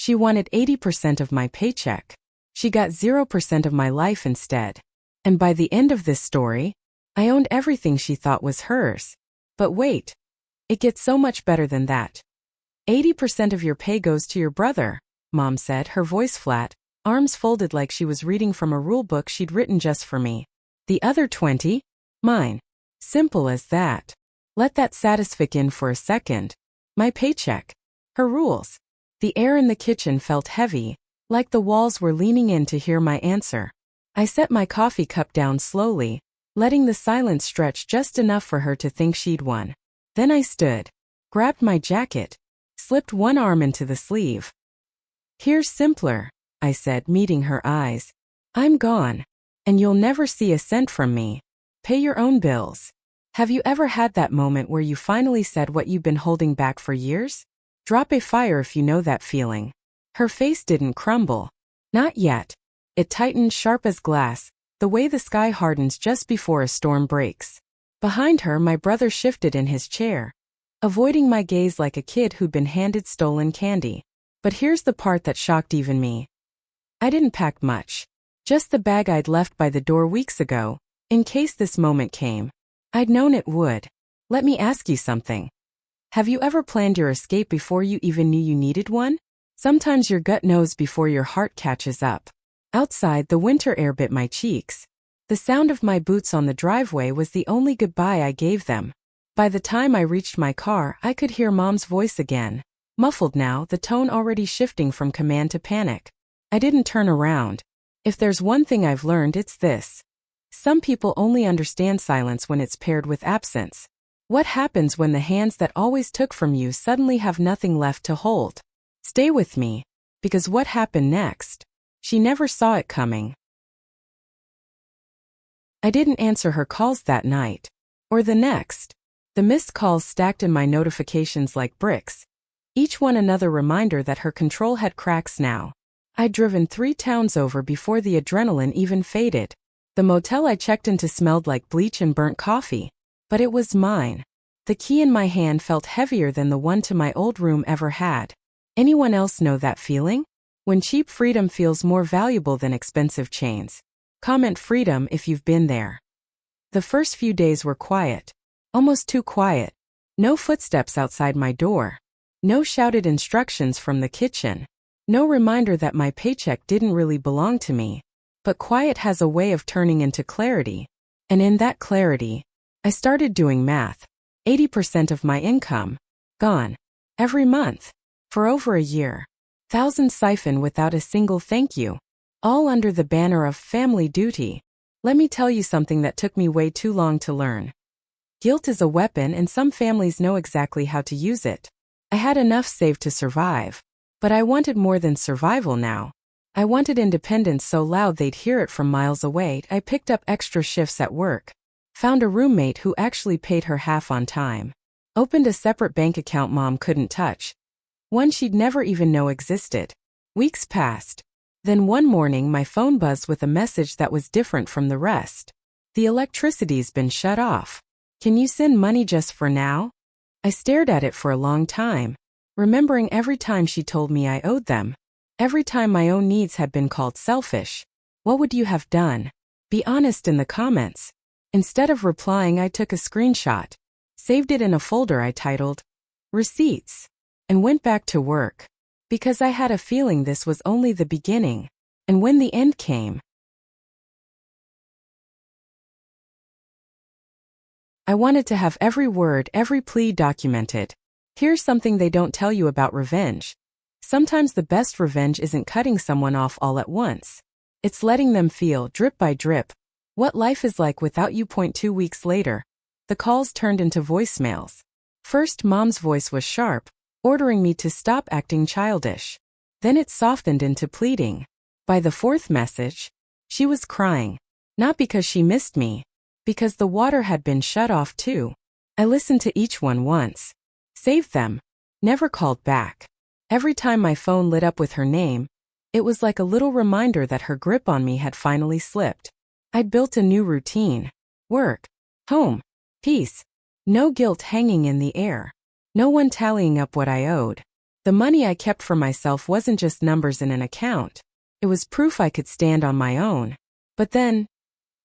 She wanted 80% of my paycheck. She got 0% of my life instead. And by the end of this story, I owned everything she thought was hers. But wait. It gets so much better than that. 80% of your pay goes to your brother, Mom said, her voice flat, arms folded like she was reading from a rule book she'd written just for me. The other 20? Mine. Simple as that. Let that satisfy in for a second. My paycheck. Her rules. The air in the kitchen felt heavy, like the walls were leaning in to hear my answer. I set my coffee cup down slowly, letting the silence stretch just enough for her to think she'd won. Then I stood, grabbed my jacket, slipped one arm into the sleeve. Here's simpler, I said, meeting her eyes. I'm gone, and you'll never see a cent from me. Pay your own bills. Have you ever had that moment where you finally said what you've been holding back for years? Drop a fire if you know that feeling. Her face didn't crumble. Not yet. It tightened sharp as glass, the way the sky hardens just before a storm breaks. Behind her, my brother shifted in his chair, avoiding my gaze like a kid who'd been handed stolen candy. But here's the part that shocked even me. I didn't pack much. Just the bag I'd left by the door weeks ago, in case this moment came. I'd known it would. Let me ask you something. Have you ever planned your escape before you even knew you needed one? Sometimes your gut knows before your heart catches up. Outside, the winter air bit my cheeks. The sound of my boots on the driveway was the only goodbye I gave them. By the time I reached my car, I could hear Mom's voice again. Muffled now, the tone already shifting from command to panic. I didn't turn around. If there's one thing I've learned, it's this. Some people only understand silence when it's paired with absence. What happens when the hands that always took from you suddenly have nothing left to hold? Stay with me, because what happened next? She never saw it coming. I didn't answer her calls that night. Or the next. The missed calls stacked in my notifications like bricks. Each one another reminder that her control had cracks now. I'd driven 3 towns over before the adrenaline even faded. The motel I checked into smelled like bleach and burnt coffee. But it was mine. The key in my hand felt heavier than the one to my old room ever had. Anyone else know that feeling? When cheap freedom feels more valuable than expensive chains. Comment freedom if you've been there. The first few days were quiet. Almost too quiet. No footsteps outside my door. No shouted instructions from the kitchen. No reminder that my paycheck didn't really belong to me. But quiet has a way of turning into clarity. And in that clarity, I started doing math. 80% of my income. Gone. Every month. For over a year. Thousands siphoned without a single thank you. All under the banner of family duty. Let me tell you something that took me way too long to learn. Guilt is a weapon and some families know exactly how to use it. I had enough saved to survive. But I wanted more than survival now. I wanted independence so loud they'd hear it from miles away. I picked up extra shifts at work. Found a roommate who actually paid her half on time. Opened a separate bank account Mom couldn't touch. One she'd never even know existed. Weeks passed. Then one morning my phone buzzed with a message that was different from the rest. The electricity's been shut off. Can you send money just for now? I stared at it for a long time, remembering every time she told me I owed them. Every time my own needs had been called selfish. What would you have done? Be honest in the comments. Instead of replying, I took a screenshot, saved it in a folder I titled Receipts, and went back to work. Because I had a feeling this was only the beginning. And when the end came, I wanted to have every word, every plea documented. Here's something they don't tell you about revenge. Sometimes the best revenge isn't cutting someone off all at once. It's letting them feel, drip by drip, what life is like without you. 2 weeks later, the calls turned into voicemails. First, Mom's voice was sharp, ordering me to stop acting childish. Then it softened into pleading. By the 4th message, she was crying. Not because she missed me, because the water had been shut off too. I listened to each one once. Saved them. Never called back. Every time my phone lit up with her name, it was like a little reminder that her grip on me had finally slipped. I'd built a new routine. Work. Home. Peace. No guilt hanging in the air. No one tallying up what I owed. The money I kept for myself wasn't just numbers in an account. It was proof I could stand on my own. But then,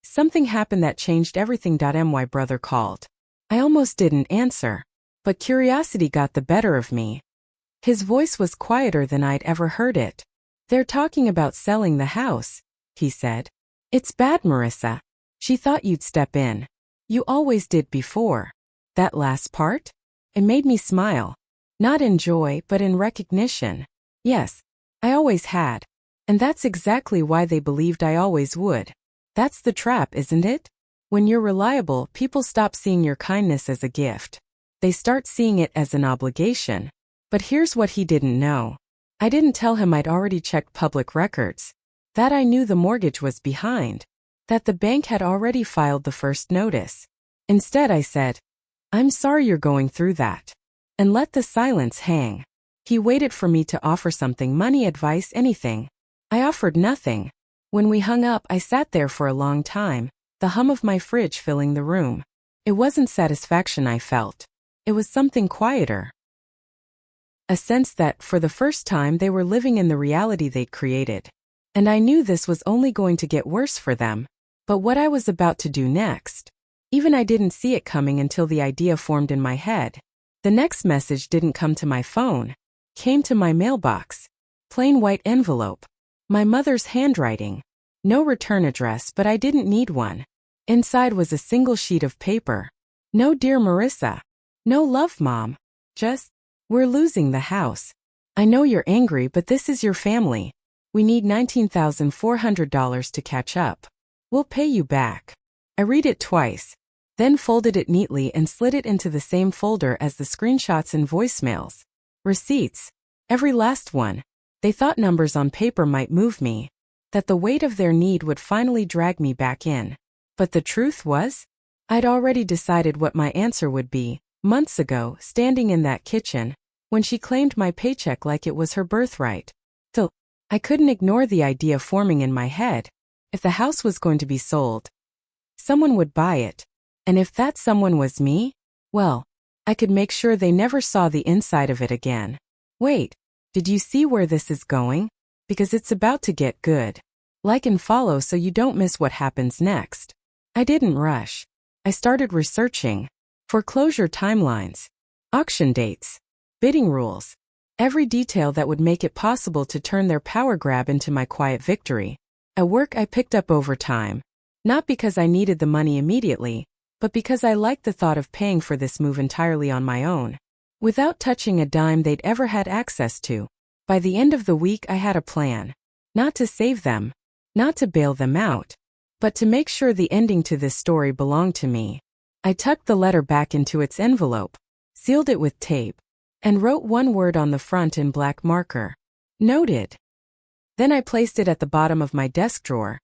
something happened that changed everything. My brother called. I almost didn't answer, but curiosity got the better of me. His voice was quieter than I'd ever heard it. "They're talking about selling the house," he said. "It's bad, Marissa. She thought you'd step in. You always did before." That last part? It made me smile. Not in joy, but in recognition. Yes, I always had. And that's exactly why they believed I always would. That's the trap, isn't it? When you're reliable, people stop seeing your kindness as a gift. They start seeing it as an obligation. But here's what he didn't know. I didn't tell him I'd already checked public records. That I knew the mortgage was behind. That the bank had already filed the first notice. Instead, I said, "I'm sorry you're going through that." And let the silence hang. He waited for me to offer something, money, advice, anything. I offered nothing. When we hung up, I sat there for a long time, the hum of my fridge filling the room. It wasn't satisfaction I felt. It was something quieter. A sense that, for the first time, they were living in the reality they'd created. And I knew this was only going to get worse for them. But what I was about to do next, even I didn't see it coming until the idea formed in my head. The next message didn't come to my phone. Came to my mailbox. Plain white envelope. My mother's handwriting. No return address, but I didn't need one. Inside was a single sheet of paper. "No, dear Marissa. No love, Mom. Just, we're losing the house. I know you're angry, but this is your family. We need $19,400 to catch up. We'll pay you back." I read it twice, then folded it neatly and slid it into the same folder as the screenshots and voicemails. Receipts. Every last one. They thought numbers on paper might move me, that the weight of their need would finally drag me back in. But the truth was, I'd already decided what my answer would be, months ago, standing in that kitchen, when she claimed my paycheck like it was her birthright. Still, I couldn't ignore the idea forming in my head. If the house was going to be sold, someone would buy it. And if that someone was me, well, I could make sure they never saw the inside of it again. Wait, did you see where this is going? Because it's about to get good. Like and follow so you don't miss what happens next. I didn't rush. I started researching. Foreclosure timelines. Auction dates. Bidding rules. Every detail that would make it possible to turn their power grab into my quiet victory. A work I picked up over time. Not because I needed the money immediately, but because I liked the thought of paying for this move entirely on my own, without touching a dime they'd ever had access to. By the end of the week I had a plan. Not to save them, not to bail them out, but to make sure the ending to this story belonged to me. I tucked the letter back into its envelope, sealed it with tape, and wrote one word on the front in black marker. Noted. Then I placed it at the bottom of my desk drawer,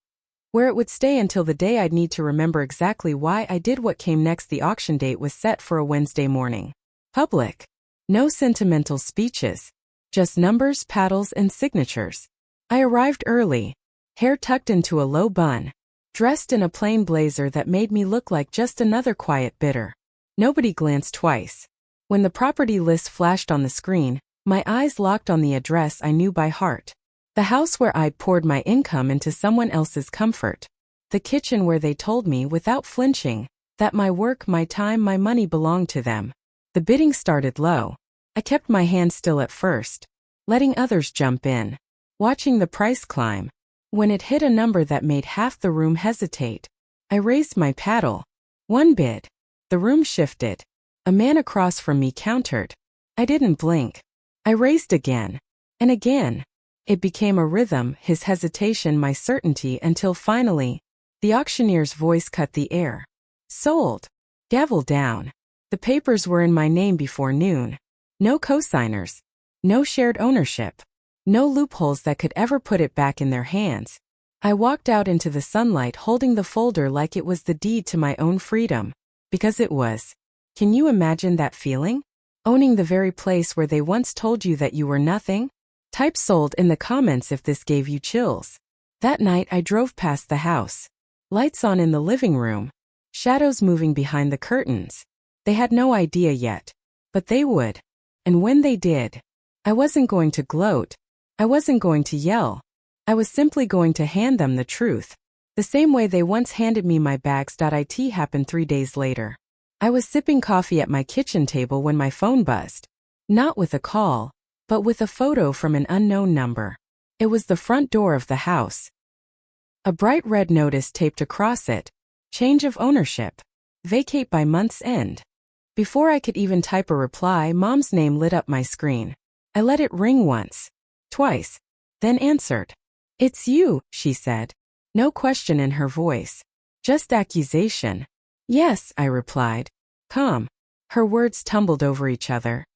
where it would stay until the day I'd need to remember exactly why I did what came next. The auction date was set for a Wednesday morning. Public. No sentimental speeches. Just numbers, paddles, and signatures. I arrived early, hair tucked into a low bun, dressed in a plain blazer that made me look like just another quiet bidder. Nobody glanced twice. When the property list flashed on the screen, my eyes locked on the address I knew by heart. The house where I'd poured my income into someone else's comfort. The kitchen where they told me without flinching that my work, my time, my money belonged to them. The bidding started low. I kept my hand still at first, letting others jump in, watching the price climb. When it hit a number that made half the room hesitate, I raised my paddle. One bid. The room shifted. A man across from me countered. I didn't blink. I raised again. And again. It became a rhythm, his hesitation my certainty, until finally, the auctioneer's voice cut the air. Sold. Gavel down. The papers were in my name before noon. No cosigners. No shared ownership. No loopholes that could ever put it back in their hands. I walked out into the sunlight holding the folder like it was the deed to my own freedom. Because it was. Can you imagine that feeling? Owning the very place where they once told you that you were nothing? Type sold in the comments if this gave you chills. That night I drove past the house. Lights on in the living room. Shadows moving behind the curtains. They had no idea yet. But they would. And when they did, I wasn't going to gloat. I wasn't going to yell. I was simply going to hand them the truth. The same way they once handed me my bags. It happened 3 days later. I was sipping coffee at my kitchen table when my phone buzzed. Not with a call, but with a photo from an unknown number. It was the front door of the house. A bright red notice taped across it. Change of ownership. Vacate by month's end. Before I could even type a reply, Mom's name lit up my screen. I let it ring once, twice, then answered. "It's you," she said. No question in her voice. Just accusation. "Yes," I replied. Calm. Her words tumbled over each other.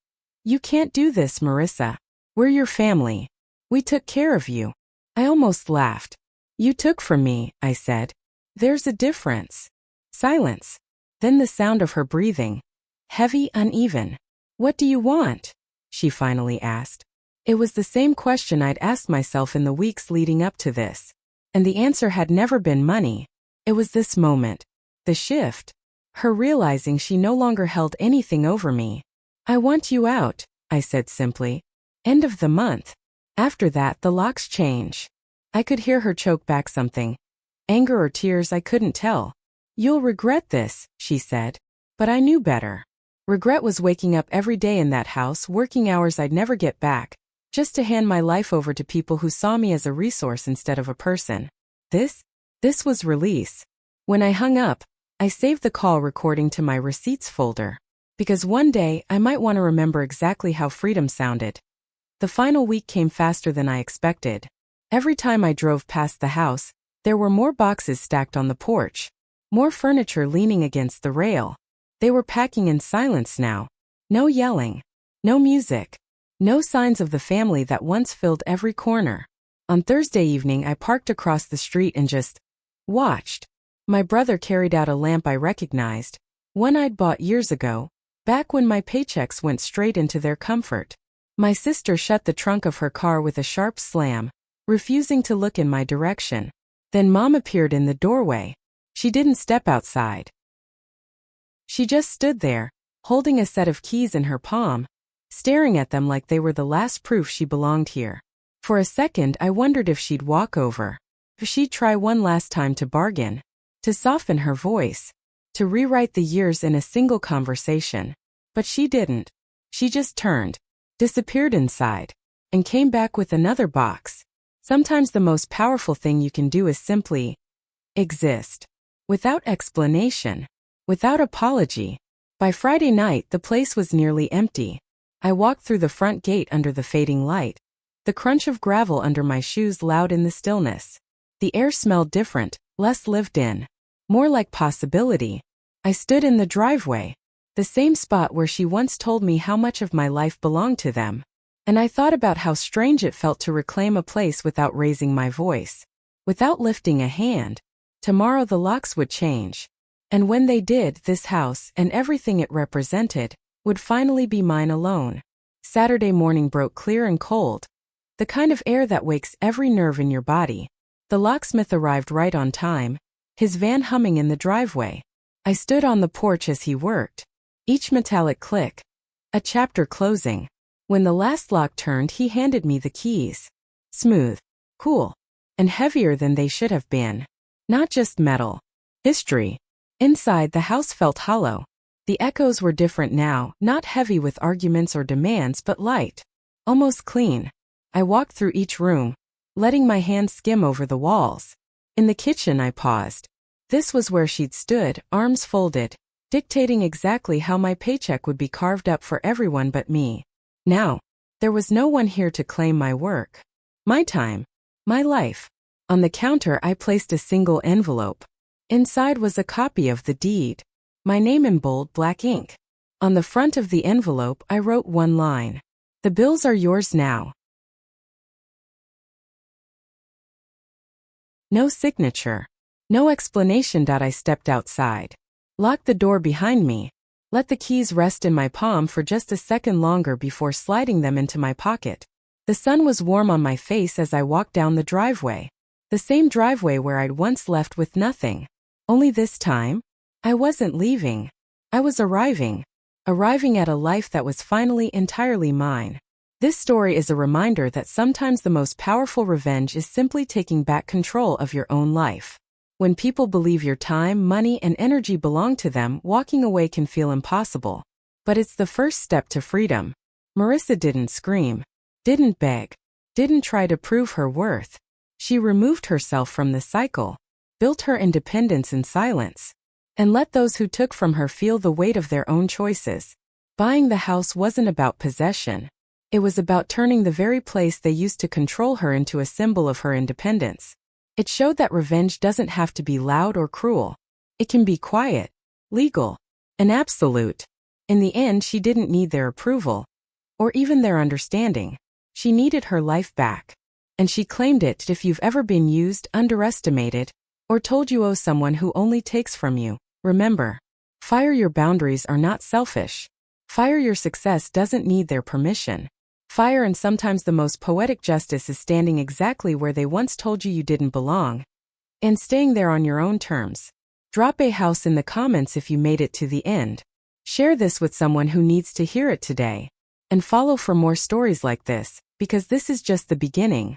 "You can't do this, Marissa. We're your family. We took care of you." I almost laughed. "You took from me," I said. "There's a difference." Silence. Then the sound of her breathing. Heavy, uneven. "What do you want?" she finally asked. It was the same question I'd asked myself in the weeks leading up to this. And the answer had never been money. It was this moment. The shift. Her realizing she no longer held anything over me. "I want you out," I said simply. End of the month. After that, the locks change. I could hear her choke back something. Anger or tears, I couldn't tell. "You'll regret this," she said. But I knew better. Regret was waking up every day in that house, working hours I'd never get back, just to hand my life over to people who saw me as a resource instead of a person. This was release. When I hung up, I saved the call recording to my receipts folder. Because one day, I might want to remember exactly how freedom sounded. The final week came faster than I expected. Every time I drove past the house, there were more boxes stacked on the porch. More furniture leaning against the rail. They were packing in silence now. No yelling. No music. No signs of the family that once filled every corner. On Thursday evening, I parked across the street and just watched. My brother carried out a lamp I recognized, one I'd bought years ago, back when my paychecks went straight into their comfort. My sister shut the trunk of her car with a sharp slam, refusing to look in my direction. Then Mom appeared in the doorway. She didn't step outside. She just stood there, holding a set of keys in her palm, staring at them like they were the last proof she belonged here. For a second, I wondered if she'd walk over, if she'd try one last time to bargain, to soften her voice, to rewrite the years in a single conversation. But she didn't. She just turned, disappeared inside, and came back with another box. Sometimes the most powerful thing you can do is simply exist. Without explanation. Without apology. By Friday night, the place was nearly empty. I walked through the front gate under the fading light. The crunch of gravel under my shoes loud in the stillness. The air smelled different, less lived in. More like possibility. I stood in the driveway. The same spot where she once told me how much of my life belonged to them. And I thought about how strange it felt to reclaim a place without raising my voice. Without lifting a hand. Tomorrow the locks would change. And when they did, this house, and everything it represented, would finally be mine alone. Saturday morning broke clear and cold. The kind of air that wakes every nerve in your body. The locksmith arrived right on time, his van humming in the driveway. I stood on the porch as he worked. Each metallic click. A chapter closing. When the last lock turned, he handed me the keys. Smooth, cool, and heavier than they should have been. Not just metal. History. Inside, the house felt hollow. The echoes were different now, not heavy with arguments or demands but light. Almost clean. I walked through each room, letting my hands skim over the walls. In the kitchen I paused. This was where she'd stood, arms folded, dictating exactly how my paycheck would be carved up for everyone but me. Now, there was no one here to claim my work. My time. My life. On the counter I placed a single envelope. Inside was a copy of the deed. My name in bold black ink. On the front of the envelope I wrote one line. "The bills are yours now." No signature. No explanation. I stepped outside. Locked the door behind me. Let the keys rest in my palm for just a second longer before sliding them into my pocket. The sun was warm on my face as I walked down the driveway. The same driveway where I'd once left with nothing. Only this time, I wasn't leaving. I was arriving. Arriving at a life that was finally entirely mine. This story is a reminder that sometimes the most powerful revenge is simply taking back control of your own life. When people believe your time, money, and energy belong to them, walking away can feel impossible. But it's the first step to freedom. Marissa didn't scream, didn't beg, didn't try to prove her worth. She removed herself from the cycle, built her independence in silence, and let those who took from her feel the weight of their own choices. Buying the house wasn't about possession. It was about turning the very place they used to control her into a symbol of her independence. It showed that revenge doesn't have to be loud or cruel. It can be quiet, legal, and absolute. In the end, she didn't need their approval, or even their understanding. She needed her life back. And she claimed it. If you've ever been used, underestimated, or told you owe someone who only takes from you, remember, fire your boundaries are not selfish. Fire your success doesn't need their permission. Fire, and sometimes the most poetic justice is standing exactly where they once told you didn't belong. And staying there on your own terms. Drop a house in the comments if you made it to the end. Share this with someone who needs to hear it today. And follow for more stories like this, because this is just the beginning.